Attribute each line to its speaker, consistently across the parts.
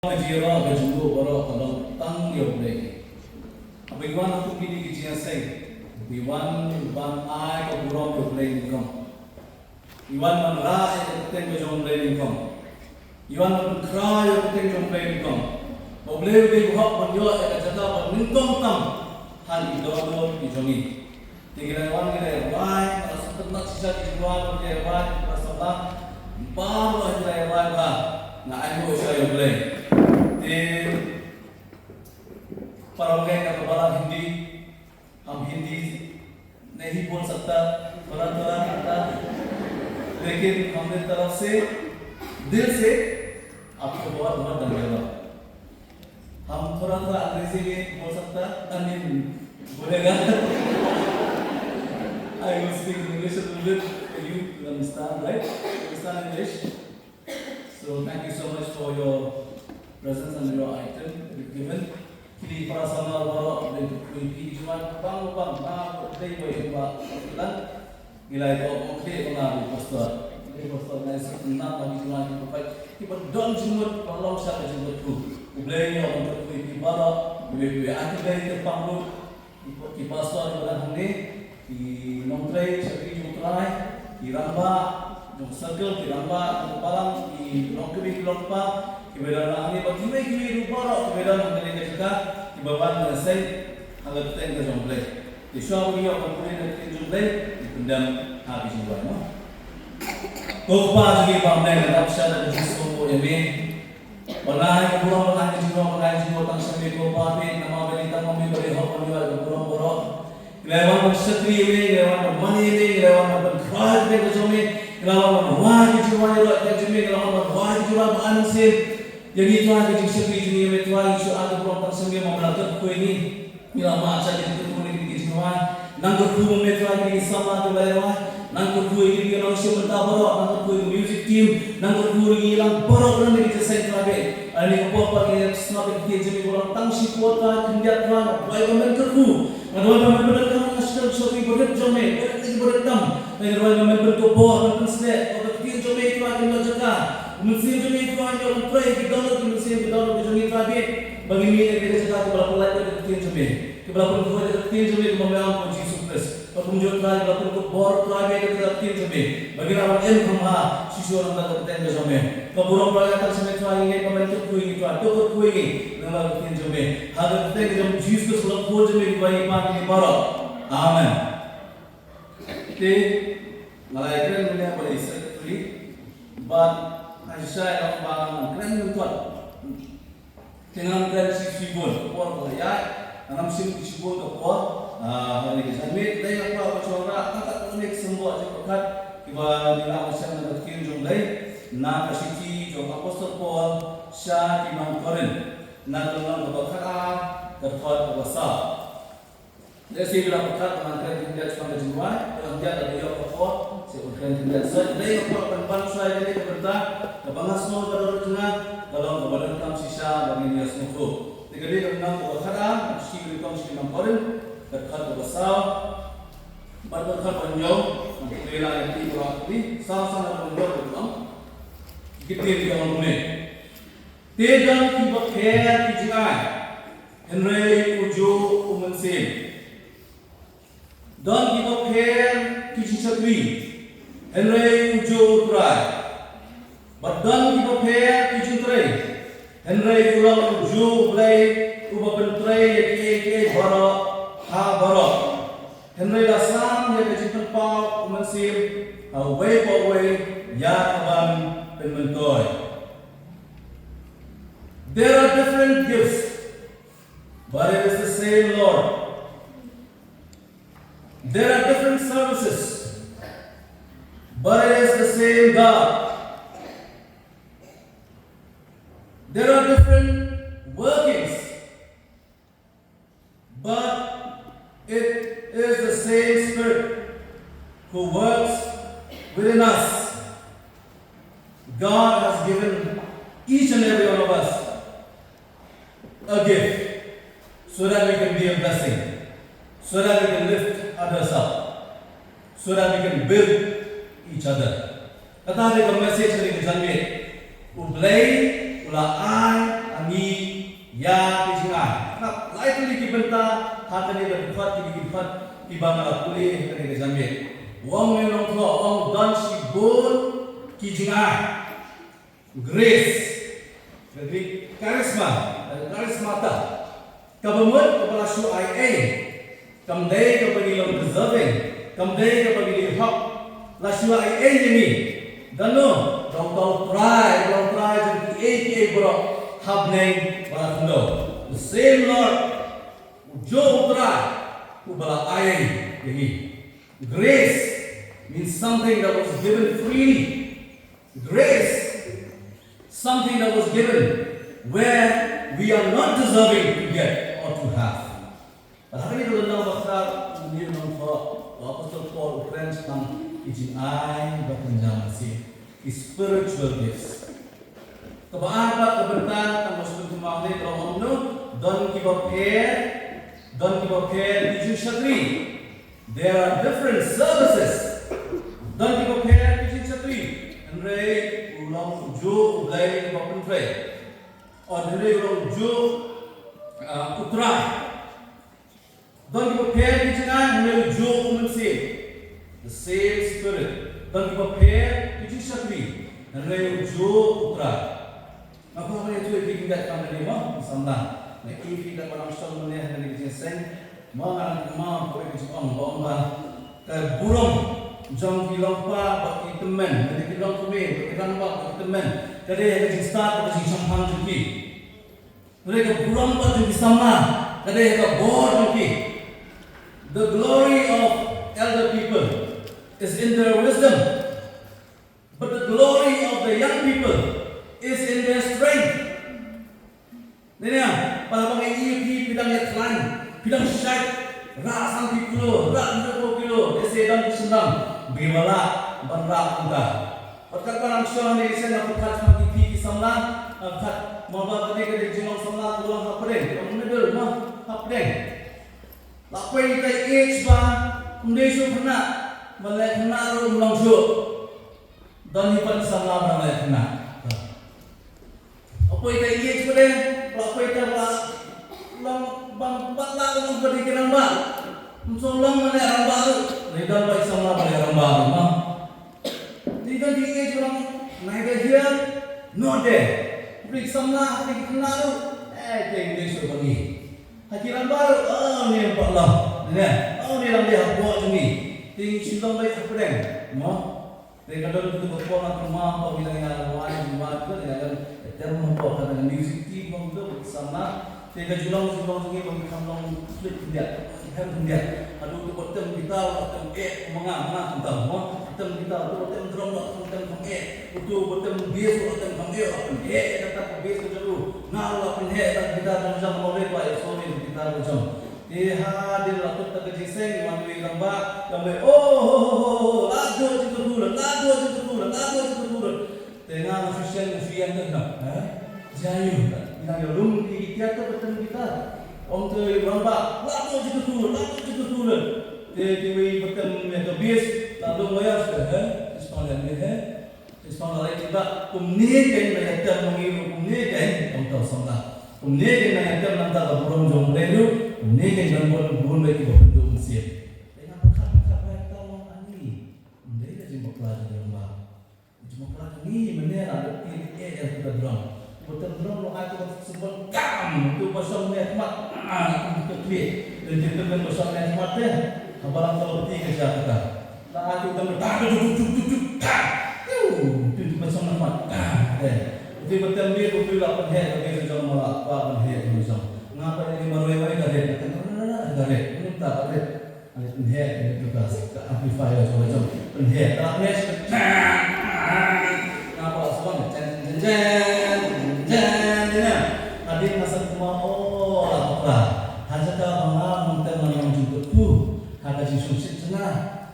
Speaker 1: Kajira kajungo boro kalong tang yobre. Abiwan aku kini kijian say. Biwan ban ai ka burong yobre ningkom. Iwan man ra ay kateng kajombre ningkom. Iwan man kra ay kateng kajombre ningkom. Boble be buhok man yo ay kajata man ningkom tam. Han idolo ijongi. Tigilan gila rai asal nak sisa kijuan gila rai asal baru aja rai ba. Na ay mo siya yobre. पर का दोबारा हिंदी हम हिंदी नहीं बोल सकता थोड़ा थोड़ा आता लेकिन हमने तरफ से दिल से आपको बहुत बहुत धन्यवाद। हम थोड़ा थोड़ा अंग्रेजी में बोल सकता अन्य बोलेगा I will speak English a little bit. You understand, right? You understand English? So thank you so much for your presence and your item that you've given. Kini para sama bawa dari kuih cuma bang dari kuih ba lan nilai to okey pengaruh pastor. Ini pastor nai senang bagi cuma kita pakai kita don jumut kalau saya jumut tu. Ubelnya untuk kuih Kiba kuih aku dari terpanggu di pastor dalam hari di Montreal sekali jumutrai di Ramba jumut circle di Ramba jumut balang di Lokbi Lokpa. Kebedaran ini bagi mereka rupa kebedaran mereka juga di bawah nasi halat tengah jomble. Di suatu dia berpulih dengan jomble dipendam habis juga. Kau juga bangsa dengan apsya dan jisu ini. Orang burung tang sambil kau nama berita kami beri hak menjual burung. Lewan bersatri ini, lewan bermani ini, lewan berkeras dengan jomble, lewan berwajib jual dengan jomble, lewan berwajib jual Mynsiem. Jadi tuan kita sekali ini metuai isu ada beberapa semua memelakukan kue ini. Bila masa jadi ketemu di Jingai, nanggur kue metuai ini sama tu lewat. Nanggur kue ini kita langsung bertabur, nanggur kue music team, nanggur kue ini lang program ini kita saya terapi. Ini apa kita snap kita jadi orang tangsi kuota kendiat tuan, baik orang kerku. Orang memberkan naskah shopping berat jomel, berat lagi berat tam. Orang memberkan bor, memberkan snack, orang kita jomel itu akan menjaga. Mynsiem jomel itu hanya pray kita download Mynsiem kita download jomel terapi. Bagi mereka kita sedang berapa like kita jomel, berapa kau kita jomel memang kunci sukses. Pengunjung terapi berapa bor terapi kita jomel. Bagi orang yang kumha sisi orang kita jomel. Keburung perayaan semua terapi ini pemerintah kue itu ada kue ini nama kita jomel. Harga kita jom Jesus sebelum kau jomel bagi pagi ini baru. Amen. Jadi malaikat dunia boleh sekali, but Aisyah orang keren tuan. Dengan keren sibuk, orang kaya, dalam sibuk kapor. Hari ini sambil dari apa macam tak unik semua cepat. Kiba bila Aisyah nak kirim jumlah, nak kasih jumlah apostol Paul, Syah imam Korin, nak dalam berkat terfad besar. Jadi bila berkat mengantar dia sampai Jingai, dia ada dia kapor. Sebenarnya tidak sedih apa bangsa ini berita kebanggaan semua pada tengah dalam kebadan tam sisa bagi dia semua. Tiga dia menang berkata, si berikam si namporin berkat besar, berkat panjang, bela yang tiga kali, sama panjang berkam, kita dia mengundi. Tiga Kiba care Jingai, Henry ujo Mynsiem, dan Kiba care Kijisatri. Henry ujo try, badan kita pair kijun try. Henry ulang ujo play, uba pentray ye baro ha baro. Henry dasam ye kijun pau Mynsiem away ya kaban penmentoy. There are different gifts, but it is the same Lord. There are different services, but it is the same God. There are different workings, but it is the same Spirit who works within us. God has given each and every one of us a gift so that we can be a blessing, so that we can lift others up, so that we can build each other. Kata dia message dari kejadian, ublay, ulaan, hatani berfat Kiba ngakuli hatani jamit. Wong menong tho wong dan si bol ki Jingai. Grace, jadi karismata. Kabamun kepala su IA, kamdai kepagi long deserving, kamdai kepagi hak. La su IA ini, dano dong try jadi APA bro habneng balakno. The same Lord, jo try kubala IA ini. Grace means something that was given freely. Grace, something that was given where we are not deserving to get or to have. Hari ini dalam bahasa New North, Apostle Paul Friends tentang Jingai berkenaan masih spiritual gifts. Keberatan tentang masuk ke magnet orang umno don Kiba tujuh syatri. There are different services. Don Kiba tujuh syatri. Andre ulang jo ulai bapen tre. Andre ulang jo utrai. Don Kiba Jingai andre jo Mynsiem. The same spirit. Don Kiba tujuh syatri. Andre jo utrai. Aku akan itu diingat pada lima sampai. Nah, ini kita orang Islam melihat dari kisah mengarang boleh disebut bahwa burung jam kilang pa bagi teman, dari kilang kami, bagi teman. Jadi ada start pada sampang juga. Mereka burung pa juga sama. Jadi ada board juga. The glory of elder people is in their wisdom, but the glory of the young people is in their strength. Nenya, pada bang iapher bidang yang lain, bidang syait, rak 1 kilo, rak 20 kilo, desa dan senang, bimala, banrak kita. Perkat barang syaitan ini saya nak perkat sama iapher sama, perkat mabak tadi ke jengong sama tulang hapren, orang middle mah hapren. Lapai kita age ba, kondisi pernah, melek naruh langsung, dan hipan sama melek na. Apa kita age pada? Apa itu lang bang patla lang beri keramba, musolang mana keramba tu, lidah baik sama pada keramba tu mah. Lidah tinggi orang naik dia, no deh, beri sama beri kena tu, tinggi sebagi. Hakiran baru, ni patla, ni, ni orang dia buat ni, tinggi sudah baik apa deh, mah. Mereka dulu tu berpulang ke rumah, apabila yang lain tu dengan dan membawa dengan music team untuk bersama. Mereka julang sungai bagi kampung flip dia, hem dia. Aduh tu betul kita, betul mengang tentang semua. Betul kita, betul drum, betul kami. Betul bass, betul kami. Tetap bass dulu. Nah, apa dan kita macam boleh buat sorry kita macam. Hadir waktu terkejiseng, wanita gambar, lagu itu turun. Tengah Muslim tu nak, jayu. Kita belum kita tu betul kita. Om tu gambar, lagu itu turun. Tiba betul itu bis, lalu mayas sepanjang lagi kita kumnikan mereka mengiru kumnikan om tahu sama. Kumnikan mereka nanti berburung jom dulu. Kumnikan dan burung lagi berbentuk Mynsiem. Dengan berkat mereka orang ini, mereka jumpa pelajar di rumah. Jumpa pelajar ini menera yang kita drum. Betul drum lo aku sebut kam tu pasal nikmat. Itu clear. Dan kita kan pasal nikmat deh. Abalang kalau bertiga kita. Lah aku kan duduk. Itu pasal nikmat. Jadi betul dia betul lah penhen bagi sejarah malah apa penhen macam. Ngapa ini marwai garet? Garet. Ini tak garet. Ada penhen itu gas amplifier macam penhen. Tak mes. Ngapa sebab jen. Adik masa semua apa? Hanya kalau mengalam teman jumpa tu, ada jisu cina,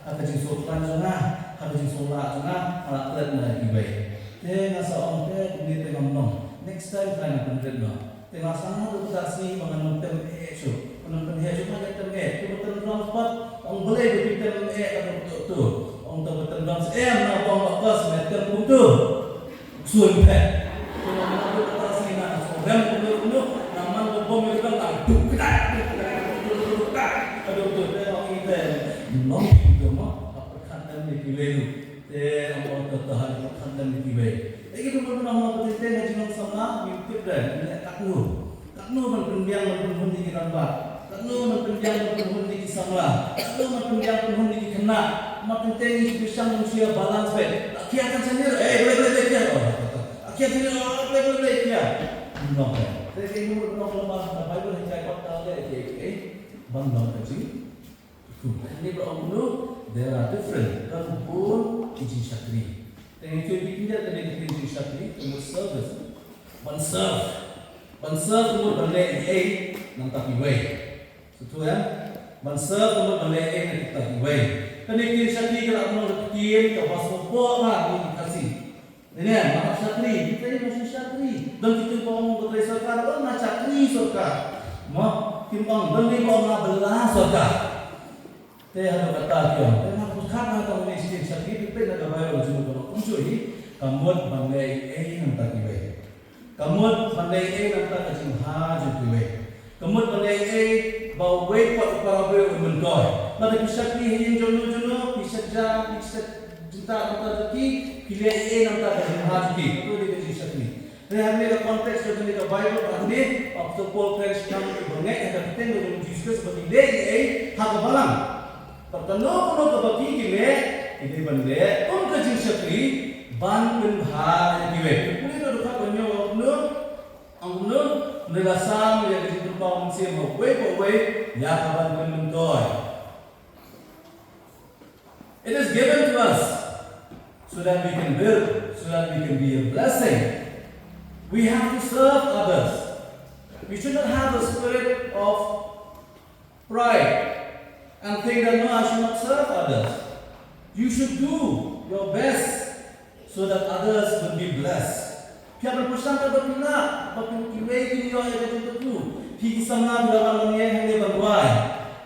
Speaker 1: ada jisu cina, ada jisu cina, alat tertentu baik. Tengah seorang kemudian tengah menong. Next time kalian akan berdua. Tengah sana tu tak sih mengenai tem itu. Mengenai itu macam tem itu betul transport. Orang boleh berbicara tem atau tu. Orang tu betul transport. Nak buang waktu semeter butuh. Sumpah. Kalau mana tu tak sih nak. Orang betul nama bom itu kan tak. betul orang kita long itu mah perkhidmatan di kiwelu orang tertahan perkhidmatan di kiwelu lagi pun nama betul ngaji nang sama mimpi dan kaknu man pendiang man penhun di rambak kaknu man pendiang man penhun di samla kaknu man pendiang penhun di kena makin tinggi bisa manusia balance baik akhir akan sendiri boleh dia akhir sendiri boleh dia no jadi ini no lemah Bible hingga kata dia bandang kaji ini beramnu there are different kan pun iji syakri dan itu bikinnya tadi iji syakri umur service Banser umur balai A nang tapi way. Betul ya? Banser umur balai A nang tapi way. Kan ini syakri kalau orang kecil kalau semua lah ini kasih. Ini kan maka syakri kita ini masih syakri. Dan kita kalau betul surga orang nak syakri surga. Mah timbang dan ni orang belah surga. Teh ada kata dia. Teh nak berkata kalau ini syakri kita nak bayar ujung kalau kunci kamu balai A nang tapi way. Kamut pandai nang tak kajing haji tuwe. Kamut pandai bau wei pot para wei mendoy. Mada kisah ni hin jono kisah jam kisah cinta mata ki pilih nang tak kajing haji. Itu dia kisah ni. Rehat ni konteks kita ni Bible ahli after Paul French kam bengek ada kita dengan Jesus seperti dia hak balang. Pertano kebaki kile ini bende kajing syakri ban penhar diwe. Ini tu dekat banyak angnu nelasam yang di tempat Mynsiem away ya kaban mentoy. It is given to us so that we can build, so that we can be a blessing. We have to serve others. We should not have the spirit of pride and think that no, I should not serve others. You should do your best so that others will be blessed. Pihak berpersangka berpina, berkiwai kini orang yang tertentu. Pihak sama bila orang yang hanya berbuai.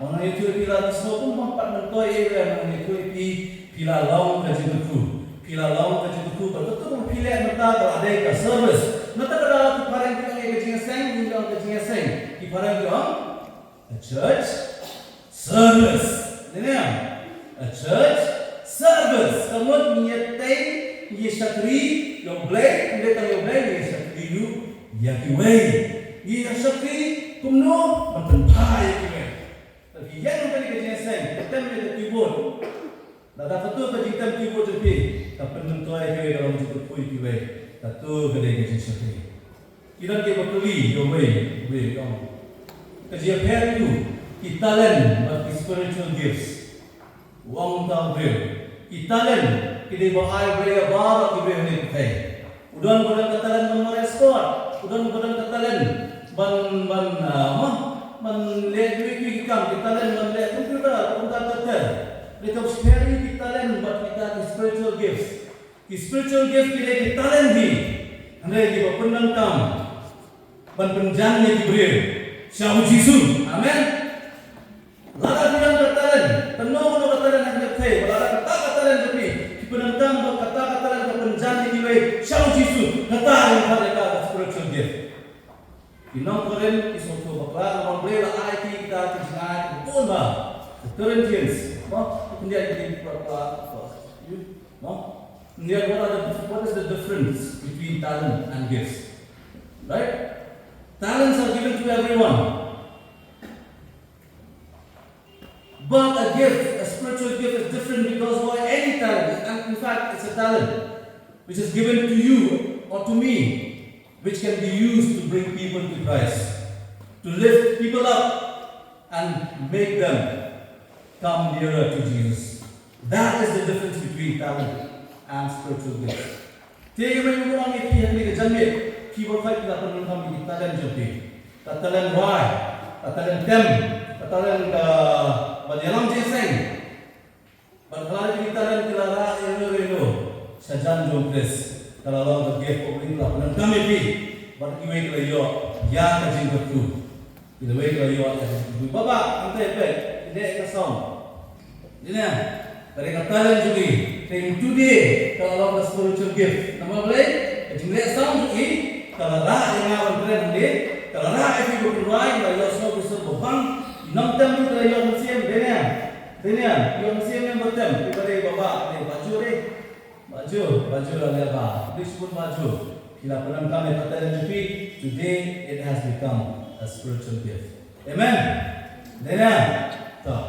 Speaker 1: Orang itu bila semua pun mampat mentoi orang itu bila laung tertentu. Bila laung tertentu betul pilih mata berada ke service. Mata berada di parang kita yang kerja seng, kita kerja seng. Di parang kita a church service. Ini a church service. Kamu niatai ये शक्ति जो ब्लेड लेता है ब्लेड ये शक्ति यू या किवे ये शक्ति तुम नो मतलब भाई किवे tapi yang tadi kerja sen kita melihat keyboard nada betul tadi kita keyboard jadi tapi mentoy kiwe dalam itu pui kiwe satu gede kerja shakti kita betul yo way kerja pair itu kita len bagi spiritual gifts uang tahu Italian kini bahaya beli baru kini ni pakai. Udan katalan merespon, udan katalan ban lihat duit kam Italian ban lihat komputer, komputer. Mereka spare Italian buat kita spiritual gifts. Spiritual gift kini Italian di, anda di penang kam, ban penjang ni diberi. Siapa Yesus, amen. Lada bilang katalan, penuh katalan yang dipakai. Jadi penentang kata-kata dan kepenjangan ini Syau Jisu kata yang mereka spiritual gift. Inang Koren is also bakla orang bela IT kita Jingai pun ba. Corinthians, kemudian kita berapa what is the difference between talent and gifts? Right? Talents are given to everyone. But a gift, a spiritual gift is different because why any talent, and in fact it's a talent which is given to you or to me, which can be used to bring people to Christ, to lift people up and make them come nearer to Jesus. That is the difference between talent and spiritual gift. Tiada yang orang itu yang mereka jamit, keyboard fight kita perlu kami talent jadi, talent why, talent them, talent Bagaimana jeseng? Bagaimana kita dan kelara elo sajan jongkres. Kalau orang tergift publik lah, nanti kami pi. Berkiwai kelayo, ya kajing betul. Kiwai kelayo ya kajing betul. Bapa, ante pet, ini kasong. Ini, dari katalan juga. Tapi today, kalau orang spiritual gift, nama boleh? Kajing lihat sound juga. Kalau rah yang awal keren ni, kalau rah itu berkurai, kalau semua bisa berbang. Nam tam tu dari Mynsiem Tanya, yang Mynsiem yang betul, diberi bapa, baju deh, baju lah apa, disebut baju. Kita pernah kami kata Rev.B.P, today it has become a spiritual gift. Amen. Tanya, tak.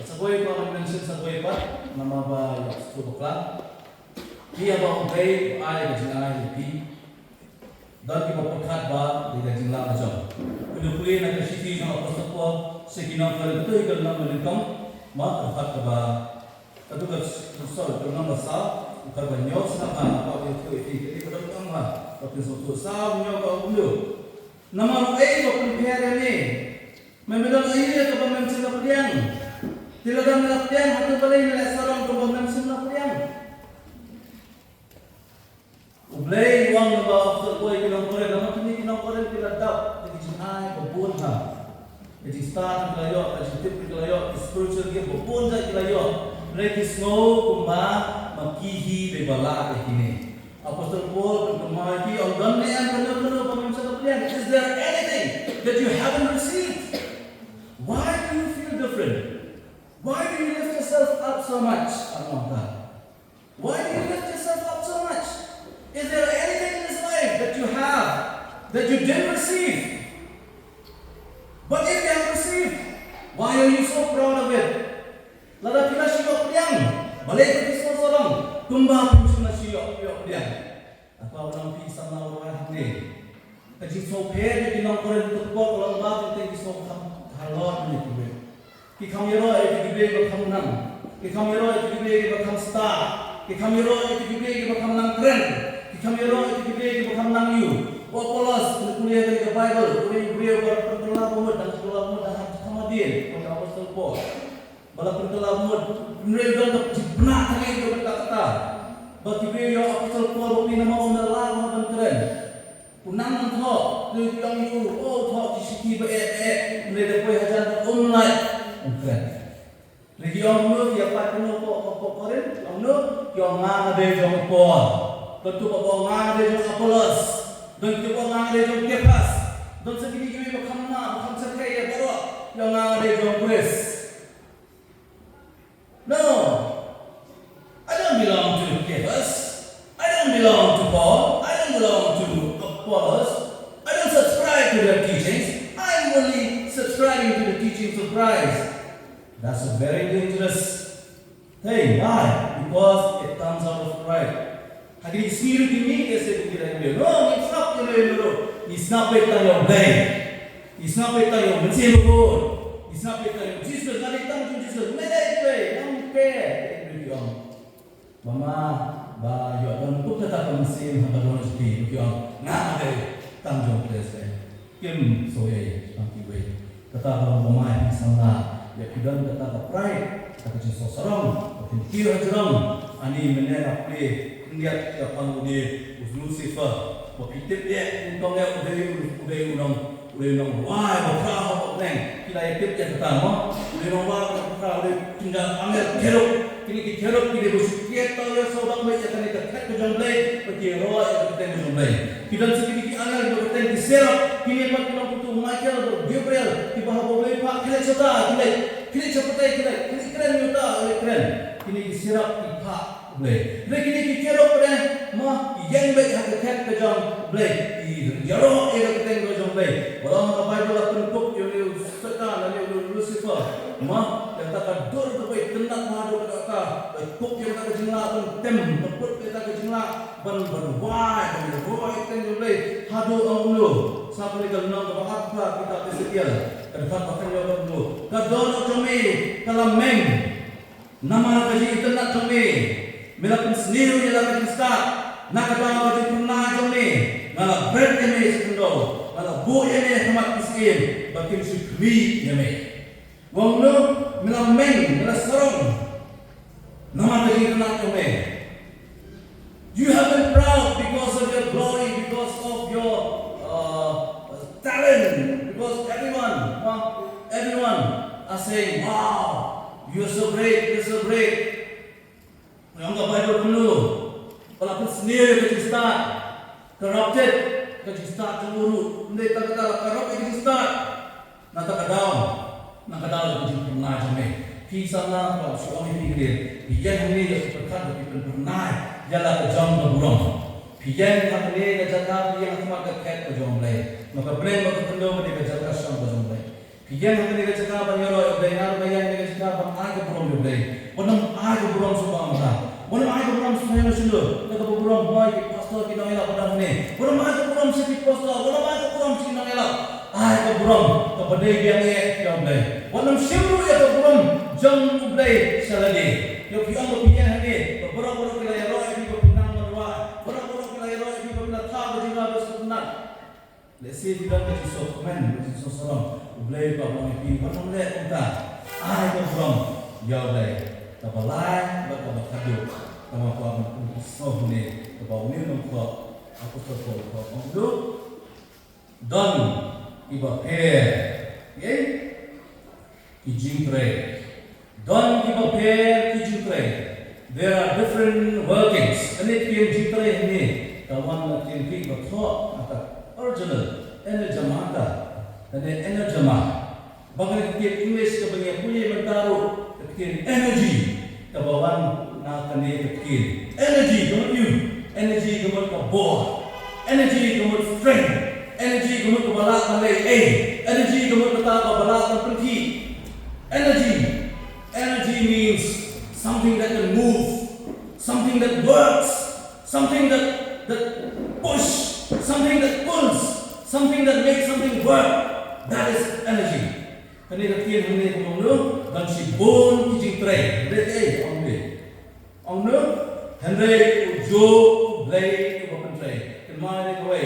Speaker 1: Sebuah itu akan mention sebuah apa, nama apa sebuah kelam. Dia bawa bayi, ayah Jingai, P. Dan kita perkat bah di Jingai aja. Kemudian nak kasih sama persekutuan sekitar itu ikut nama lengkap. Mak terhad keba, itu kesusahan kerana besar, kerana nyok sama apa itu jadi kerana apa, tapi susah nyok kau dulu. Nama itu pun biar ini, memang ini itu pun Mynsiem nak pilihan, tidak ada nak pilihan, hati paling nak seorang pun Mynsiem nak pilihan. Ublay uang yang bawa sesuai kita korek, nama tu ni kita korek kita dapat jadi Jingai berbuat ha. Jadi start kita yo, jadi tip kita yo, spiritual game berpun saja kita yo. Mereka snow kumba makihi debala ini. Apostle Paul berkemari orang dan penuh pemimpin sekalian. Is there anything that you haven't received? Why do you feel different? Why do you lift yourself up so much? Why do you lift yourself up so much? Is there anything in this life that you have that you didn't receive? But if you have received, why are you so proud of it? Lada kita syok diam, balik ke kisah seorang, kumba pun cuma syok diam. Apa orang pisah nak orang ni? Kaji soper di nang koren untuk buat orang baru kita kisah halal ni tu. Kita kamera itu kita berkam nang, kita kamera itu kita berkam star, kita kamera itu kita berkam nang keren, kita kamera itu kita berkam nang you. Polos kuliah dari ke Bible, kuliah berpertelah murid dan sekolah murid dan kemudian pada Apostle Paul. Bala pertelah murid, mereka untuk benar tangan itu berkata. Bagi beliau Apostle Paul bukti nama undang lawan keren. Punang mentok, dia yang itu, thok di sini mereka boleh hajar online, keren. Lagi orang nu yang pakai kok keren, orang nu yang ngade jong Paul, tentu bawa ngade jong Apollos. Dan kita orang ada yang kepas, dan segini kita berkam sekaya baru yang ada yang grace. No, I don't belong to Kepas. I don't belong to Paul. I don't belong to Apollos. I don't subscribe to their teachings. I'm only subscribing to the teachings of Christ. That's a very dangerous thing. Why? Because it comes out of pride. Hadirin spirit ini कैसे kita ini? No, it's not your no. It's not better your brain. It's not better your Mynsiem pun. It's not better your Jesus. Nanti tanggung Jesus. Mereka itu, yang ke. Mama, ba, yo, dan pun tetap Mynsiem hampa rezeki. Yang nak ada tanggung kita. Kim soye, angki we. Tetap orang pemain sana. Ya kita tetap pride. Kita Jesus serang. Kita kira serang. Ani menera play. Lihat apa ni Lucifer, waktu dia untungnya udah unang wah berkah apa neng kita ikut yang pertama udah wah berkah udah tinggal ambil keruk kini keruk kita bersikap tahu ya saudara mereka akan dekat ke jomblay pergi roa yang kita jomblay kita sedikit ambil kita diserap kini mak kita butuh Michael atau Gabriel di bawah boleh pak kita cerita kita keren kita keren kini diserap di pak boleh. Mereka ni kira pada mah yang baik hakikat kejam boleh. Jauh ia kita kejam boleh. Walau apa Bible bentuk yang setan dan yang Lucifer mah yang tak dur tu baik tenat madu kata. Bentuk yang tak kejenglah pun tem bentuk kita kejenglah berbuai kita boleh. Hadu anglo sampai kalau nak apa kita bersedia. Kedepan bahkan jawab dulu. Kadon kami kalau meng nama kaji tenat kami. Mela pun sendiri je lah kita start. Nak kata apa tu pernah jom ni. Ngalah bread ni sekundo. Ngalah bu ni hemat miskin. Bakin sukri ni. Wang lu mela meng, mela serong. Nama kaji nak jom ni. You have been proud because of your glory, because of your talent, because everyone are saying, wow, you're so great, you're so great. Yang tak Bible penuh, walaupun sendiri kerja start, corrupted, kerja start cemburu, mereka kata corrupted kerja start, nak down kerja pernah jamai. Pi sana pa suami pikir, pian ini yang berkat bagi pernah, ialah kejam berburung. Pian hak ini kejaga pian hak mak ket kejam lay, maka brand maka kendo mereka kejaga sang kejam lay. Pian hak ini kejaga banyoro, benar bayan ini kejaga bang ay berburung lay. Wanam ay berburung subang ta, wanam ay berburung suami sulo, kata berburung boy pastor kita elak pada ini. Wanam ay berburung sikit pastor, wanam ay berburung sikit nang elak. Ay berburung kepada biang kejam lay. Wanam siapa yang berburung jam ublay saladi. Yo piang mo piang hadi. Boro-boro kila yaro ay ko pinang marwa. Boro-boro kila yaro ay ko pinang ta bajinga basutnat. Lesi tidak ke so men, so salam. Ublay pa mo pi panong le unta. Ay ko from yo day. Tabalay ba ka bakado. Tama ko ang so ni. Tabaw ni ng ko. Ako sa ko. Ang don iapher. Okay? Jingai. Don't give up here, Jingai. There are different workings. And it came Jingai ini. The one that came Kiba thought original enerjamata. And then enerjama. Bagaimana kita English kebanyakan punya mentaru ketika energy. Kebawan nak kena ketika energy kemudian you. Energy kemudian kebor. Energy kemudian strength. Energy kemudian kebalak malay A. Energy kemudian kata kebalak pergi. Energy means something that can move, something that works, something that push, something that pulls, something that makes something work. That is energy. Kani rakyat ini kumunu dan si bon kijing tray. Mereka ongnu Henry ujo blay open tray. Kemana kau?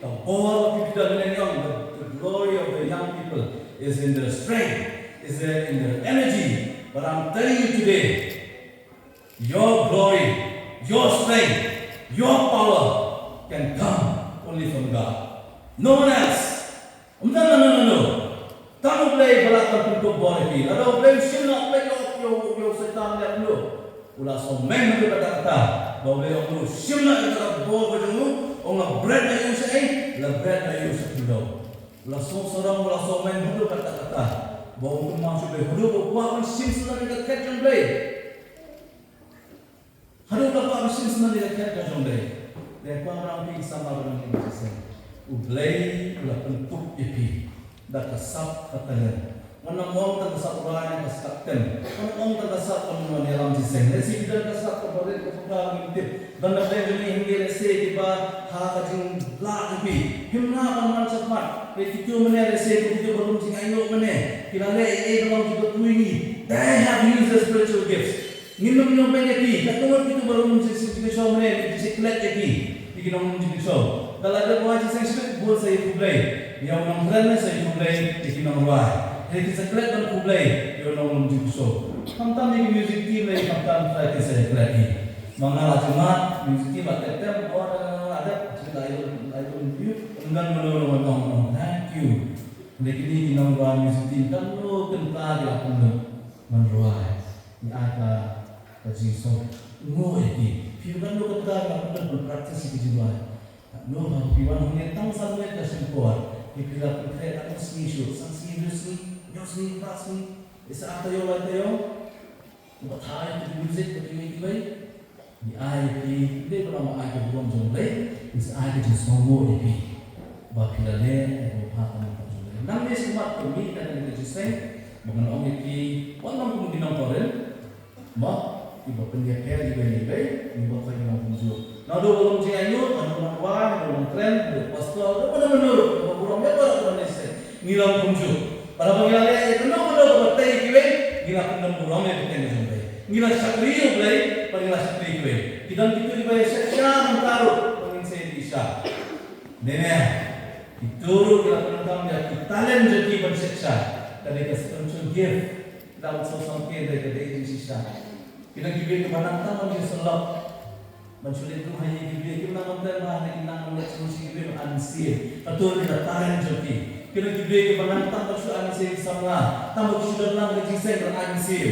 Speaker 1: The ball of people that young, the glory of the young people is in their strength. Is there in their energy. But I'm telling you today, your glory, your strength, your power can come only from God. No one else. No. Tamu play balak untuk bori. Ada play sila play yo setan dia dulu. Ulah somen itu kata-kata. Bahawa dia dulu sila itu kata bori dulu. Orang bread yang usai, la bread yang usai dulu. Ulah sorang ulah somen dulu kata-kata. Bahawa masuk ke hidup bahawa mesin senang dekat jam blay. Hidup bahawa mesin senang dekat jam blay. Dan orang pergi sama dengan ini sesen. Ublay ulah bentuk ipi. Dah kesap katakan. Mana orang tak kesap orang yang kesapkan. Mana orang tak kesap orang yang dalam sesen. Resi tidak kesap kepada kepada mintip. Dan ada yang hingga resi tiba hakajing lah ipi. Himna paman cepat. Ketika mana resi ketika belum Jingai mana. Kilala belum juga tuingi. They have used the spiritual gifts. Minum banyak ni. Katakan kita baru menjadi show mana. Disiklet lagi. Dikinong menjadi show. Kalau ada buat jiseng sikit buat saya kublai. Yang orang keren saya kublai. Dikinong ruai. Jadi disiklet dan kublai. Yang orang menjadi show. Kamtan ni music team lagi kamtan saya kisah lagi. Mengalah cuma music team ada tem orang ada cerita itu review. Enggak menolong. Thank you. Lekini kinong ruang musitin kan lo kental dia pun meruai. Ni ada kajiso ngoeti. Firman lo kental dia pun berpraktis di jiwa. Lo firman hanya tang sampai ke sempur. Dipilih pilih atau snisu, sanksi industri, yosni pasni. Isa atayo atayo. Buat hal itu music bagi baik. Ni IP dia pernah ada belum jomble. Isa ada jiso ngoeti. Bapilale bukan nang ni semua kami dan kita jiseng mengenai ini orang pun dinam koren, mak ibu pendidikan ibu ibu kaya orang punjuk. Nado orang Jingai ada orang wan, ada orang tren, ada pastor, ada mana-mana, ada orang apa orang jiseng. Nilam punjuk. Pada panggilan itu mana bertai kiwe, nila pun orang yang bertai sampai. Nila sakriu belai, panggilan sakriu kiwe. Kita dibayar secara mentaruh panggilan saya bisa. Nenek. Ituro kita penentang dia talent jadi berseksa dari keseluruhan gift dalam sosok kita dari sisa kita gibe ke penentang dia selap menculik tu hanya gibe kita menentang hanya kita melihat solusi gibe ansir atau kita talent jadi kita gibe ke penentang bersu ansir sama tambah sudah lang register ansir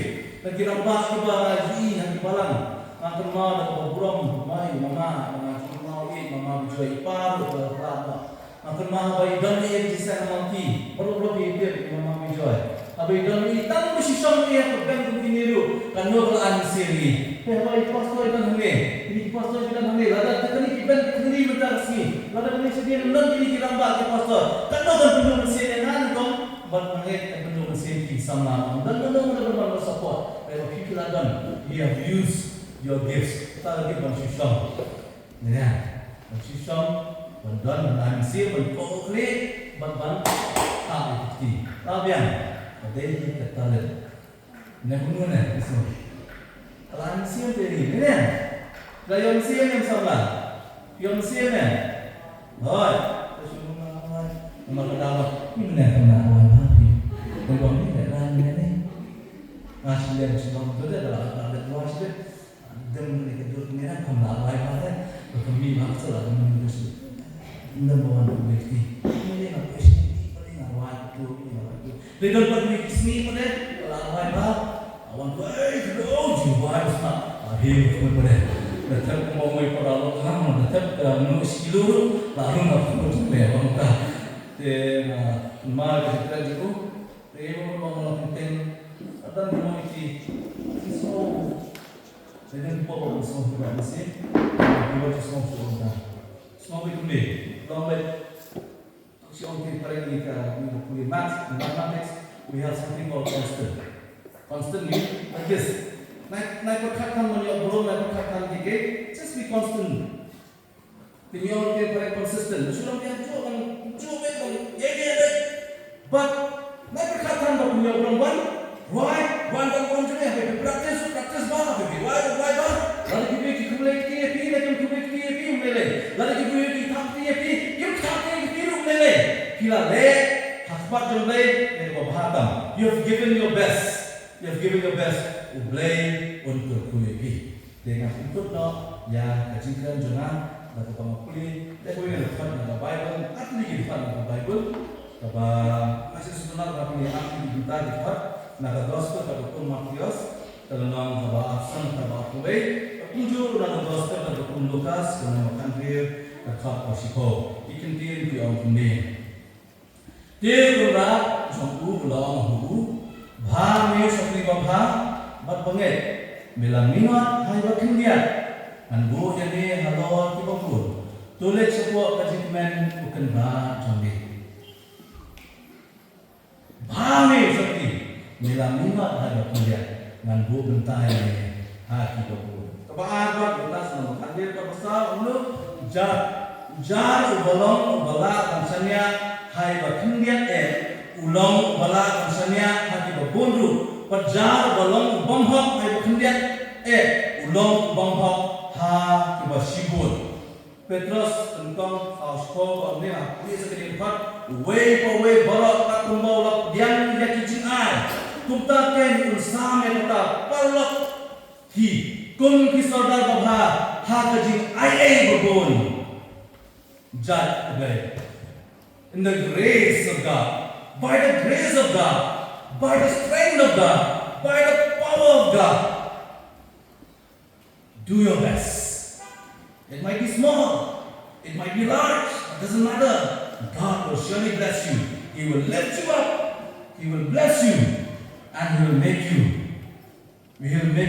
Speaker 1: dan kita bah haji yang dibalang akan mau dan berburam mai mama mau mama berjual ipar berlama. Akan mahabai dan ia jisa nanti perlu lebih dia mama menjual. Abai dalam itang bersisam ni aku kan begini dulu. Kan dua belaan sini. Abai pastor ikan hane. Ini pastor ikan hane. Lada teknik ikan kiri bentar sini. Lada ini sedih non ini kiramba ke pastor. Kan dua kan penuh mesin yang kong. Bermanget penuh mesin kisah malam. Dan dua berbangun support. Abai people adan. You have used your gifts. Kita lagi bersisam. Ni bersisam. Bandan Mynsiem berkokli. Bandan tak itu. Tabian. Ada yang katakan, nak bunuh ni, semua. Kalau Mynsiem tadi, ni kan? Kalau Mynsiem yang sama, Mynsiem ni, hoi, terus nama kedama, ni mana kena awal hari, orang ni dah lain ni, masih dia sebab tu dia dah ada tua sih, dem ni kedua ni kan kena awal hari, kami maksud lah kami mesti, nak bawa duit ni, ni nak pesen ni, ni nak waktu, ni nak waktu. They don't want to sneak on it. Why not? I want to go. Jingai is not. Here we go. The temple mau mai pada Allah kan. The temple nu skilu. Lalu nak pun boleh bangka. Then mal kita juga. Remo mau penting. Ada mau itu. So, jadi bawa semua kita mesti. Bawa semua kita. Semua itu ni. Lambat. Si orang kita ni kita mathematics, we have something called constant. Constant means like this. Naik perkatakan mana belum naik perkatakan gigi, just be constant. Tinggal kita consistent. Sudah dia cuba kan, but naik perkatakan mana belum why one je ni, practice bah, why bah. Lalu kita kumulai KP, lalu kumulai KP umlele. Lalu kita tak KP, Kila le, hasbat jomle, ini bahatan. You have given your best. Ublay untuk kuipi. Dengan ikut no, yang kajian jangan, dapat pengakui. Lepas ini lepas dengan Bible, atau lagi lepas dengan Bible. Lepas masih sebenarnya kami aktif kita lepas. Naga gospel ataupun Matius, terlengang bahwa absen bahwa kuai. Tunjuk naga gospel ataupun Lukas, dengan makan dia dekat Osiko. Ikan dia di orang ini. Dia berat, jangku belang hu, bah mei sakri bah, bat penget, melang minat, hai bakin dia, anbu jadi halor kita pun, tulis sebuah kajian bukan bah jambi, bah mei sakri, melang minat, hai bakin dia, anbu bentai, hai kita pun. Kebaan buat kita semua, hadir ke besar, ulu jar ubalong ubala kansanya. Hai bakindian ulang bala kansanya hati babundu pajar balong bamhok hai bakindian ulang bamhok ha kiba sibut Petrus tentang hausko amne akli sekali empat way balok tak kumbau lap dian dia Jingai kumta ken unsam eta parlok hi kun ki saudar babha ha kajing ai babun jat agai. In the grace of God, by the grace of God, by the strength of God, by the power of God, do your best. It might be small, it might be large, it doesn't matter. God will surely bless you. He will lift you up, He will bless you, and He will make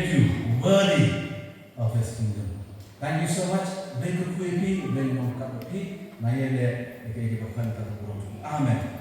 Speaker 1: you worthy of His kingdom. Thank you so much. Amen.